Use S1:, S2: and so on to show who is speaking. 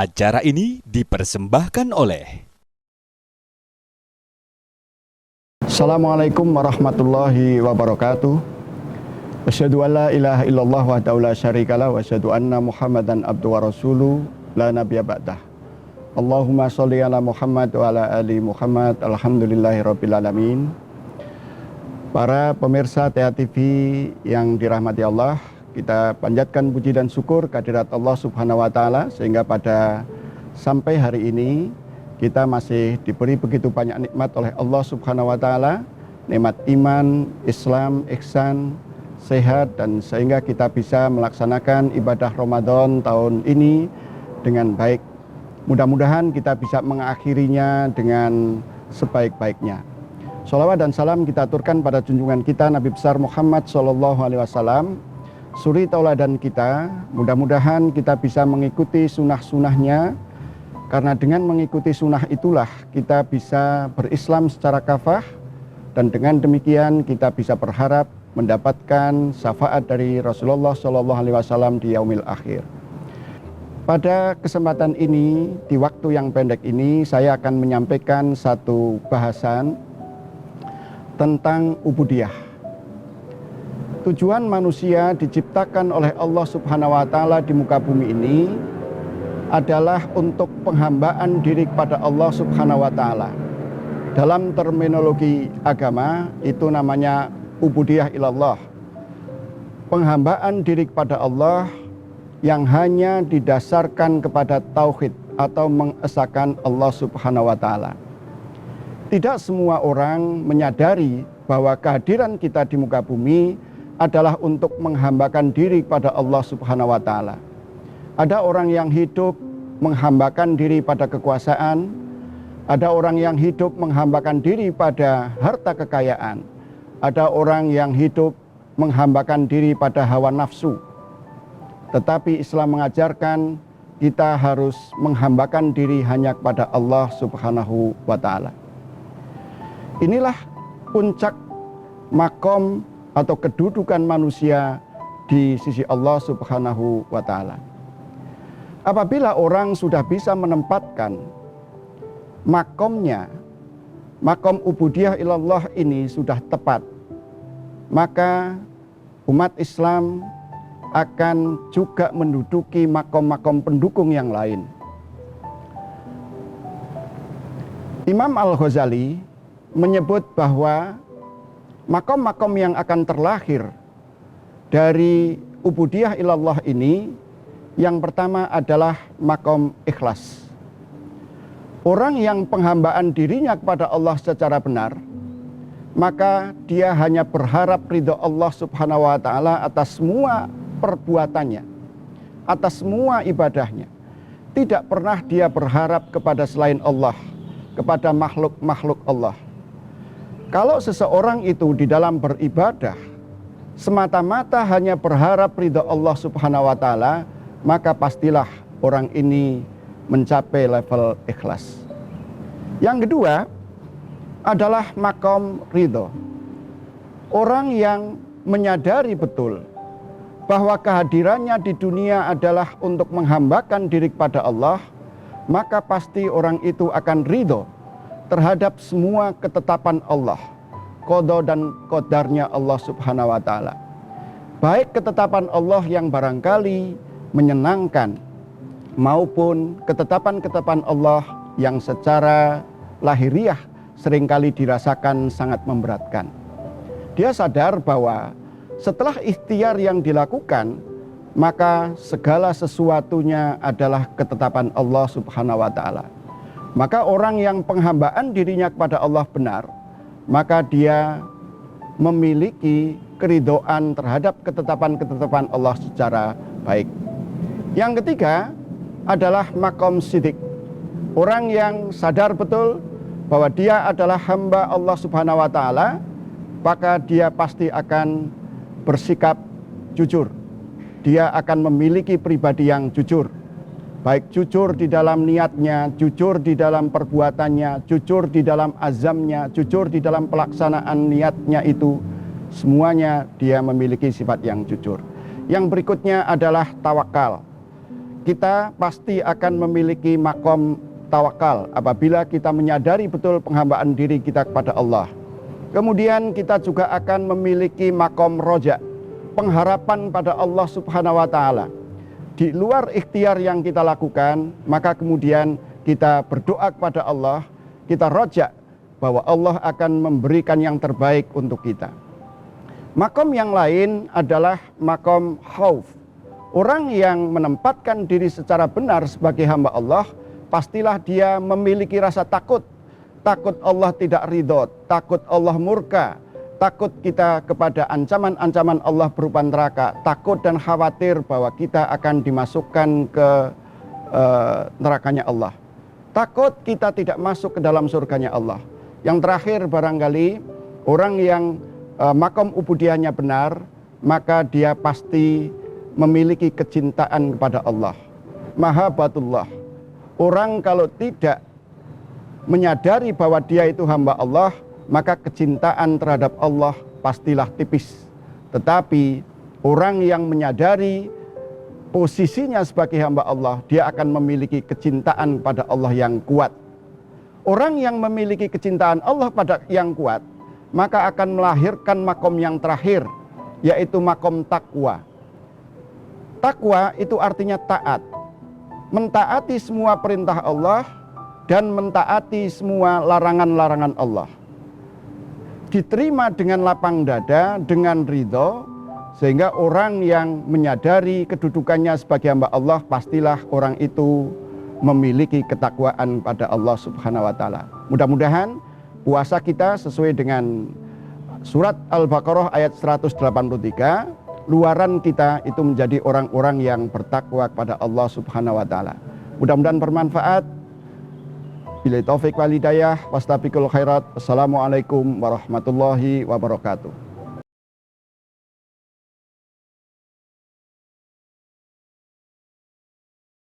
S1: Acara ini dipersembahkan oleh
S2: Assalamualaikum warahmatullahi wabarakatuh. Asyhadu an la ilaha illallah wahdahu la syarikalah wa asyhadu anna Muhammadan abduhu wa rasuluh la nabiyya ba'dah. Allahumma sholli ala Muhammad wa ala ali Muhammad. Alhamdulillahirabbil alamin. Para pemirsa TA TV yang dirahmati Allah, kita panjatkan puji dan syukur kehadirat Allah Subhanahu wa taala sehingga pada sampai hari ini kita masih diberi begitu banyak nikmat oleh Allah Subhanahu wa taala, nikmat iman, Islam, ihsan, sehat, dan sehingga kita bisa melaksanakan ibadah Ramadan tahun ini dengan baik. Mudah-mudahan kita bisa mengakhirinya dengan sebaik-baiknya. Sholawat dan salam kita aturkan pada junjungan kita Nabi besar Muhammad SAW, suri tauladan kita. Mudah-mudahan kita bisa mengikuti sunnah-sunnahnya, karena dengan mengikuti sunnah itulah kita bisa berislam secara kafah, dan dengan demikian kita bisa berharap mendapatkan syafaat dari Rasulullah SAW di yaumil akhir. Pada kesempatan ini, di waktu yang pendek ini, saya akan menyampaikan satu bahasan tentang ubudiyah. Tujuan manusia diciptakan oleh Allah Subhanahu wa taala di muka bumi ini adalah untuk penghambaan diri kepada Allah Subhanahu wa taala. Dalam terminologi agama itu namanya ubudiyah ilallah. Penghambaan diri kepada Allah yang hanya didasarkan kepada tauhid atau mengesahkan Allah Subhanahu wa taala. Tidak semua orang menyadari bahwa kehadiran kita di muka bumi adalah untuk menghambakan diri kepada Allah Subhanahu wa taala. Ada orang yang hidup menghambakan diri pada kekuasaan, ada orang yang hidup menghambakan diri pada harta kekayaan, ada orang yang hidup menghambakan diri pada hawa nafsu. Tetapi Islam mengajarkan kita harus menghambakan diri hanya kepada Allah Subhanahu wa taala. Inilah puncak makom atau kedudukan manusia di sisi Allah Subhanahu wa taala. Apabila orang sudah bisa menempatkan makomnya, makom ubudiyah ilallah ini sudah tepat, maka umat Islam akan juga menduduki makom-makom pendukung yang lain. Imam Al-Ghazali menyebut bahwa makom-makom yang akan terlahir dari ubudiyah ilallah ini, yang pertama adalah makom ikhlas. Orang yang penghambaan dirinya kepada Allah secara benar, maka dia hanya berharap ridho Allah Subhanahu wa taala atas semua perbuatannya, atas semua ibadahnya. Tidak pernah dia berharap kepada selain Allah, kepada makhluk-makhluk Allah. Kalau seseorang itu di dalam beribadah semata-mata hanya berharap ridho Allah Subhanahu wa taala, maka pastilah orang ini mencapai level ikhlas. Yang kedua adalah makom ridho. Orang yang menyadari betul bahwa kehadirannya di dunia adalah untuk menghambakan diri kepada Allah, maka pasti orang itu akan ridho terhadap semua ketetapan Allah, qada dan qadarnya Allah Subhanahu wa taala. Baik ketetapan Allah yang barangkali menyenangkan maupun ketetapan-ketetapan Allah yang secara lahiriah seringkali dirasakan sangat memberatkan. Dia sadar bahwa setelah ikhtiar yang dilakukan, maka segala sesuatunya adalah ketetapan Allah Subhanahu wa taala. Maka orang yang penghambaan dirinya kepada Allah benar, maka dia memiliki keridhaan terhadap ketetapan-ketetapan Allah secara baik. Yang ketiga adalah makom sidik. Orang yang sadar betul bahwa dia adalah hamba Allah Subhanahu wa taala, maka dia pasti akan bersikap jujur. Dia akan memiliki pribadi yang jujur. Baik jujur di dalam niatnya, jujur di dalam perbuatannya, jujur di dalam azamnya, jujur di dalam pelaksanaan niatnya itu, semuanya dia memiliki sifat yang jujur. Yang berikutnya adalah tawakal. kita pasti akan memiliki makom tawakal apabila kita menyadari betul penghambaan diri kita kepada Allah. Kemudian kita juga akan memiliki makom roja, pengharapan pada Allah Subhanahu wa Ta'ala. Di luar ikhtiar yang kita lakukan, maka kemudian kita berdoa kepada Allah, kita roja bahwa Allah akan memberikan yang terbaik untuk kita. Makom yang lain adalah makom khauf. Orang yang menempatkan diri secara benar sebagai hamba Allah, pastilah dia memiliki rasa takut. Takut Allah tidak ridho, takut Allah murka, takut kita kepada ancaman-ancaman Allah berupa neraka, takut dan khawatir bahwa kita akan dimasukkan ke nerakanya Allah. Takut kita tidak masuk ke dalam surganya Allah. Yang terakhir barangkali orang yang makom ubudiyahnya benar, maka dia pasti memiliki kecintaan kepada Allah. Mahabbatullah. Orang kalau tidak menyadari bahwa dia itu hamba Allah, maka kecintaan terhadap Allah pastilah tipis. Tetapi orang yang menyadari posisinya sebagai hamba Allah, dia akan memiliki kecintaan pada Allah yang kuat. Orang yang memiliki kecintaan Allah pada yang kuat, maka akan melahirkan makom yang terakhir, yaitu makom takwa. Takwa itu artinya taat. Mentaati semua perintah Allah dan mentaati semua larangan-larangan Allah. Diterima dengan lapang dada, dengan ridho, sehingga orang yang menyadari kedudukannya sebagai hamba Allah, pastilah orang itu memiliki ketakwaan pada Allah Subhanahu wa Ta'ala. Mudah-mudahan puasa kita sesuai dengan surat Al-Baqarah ayat 183, luaran kita itu menjadi orang-orang yang bertakwa kepada Allah Subhanahu wa Ta'ala. Mudah-mudahan bermanfaat. Billahi taufik wal hidayah, wastabiqul khairat. Wassalamualaikum warahmatullahi wabarakatuh.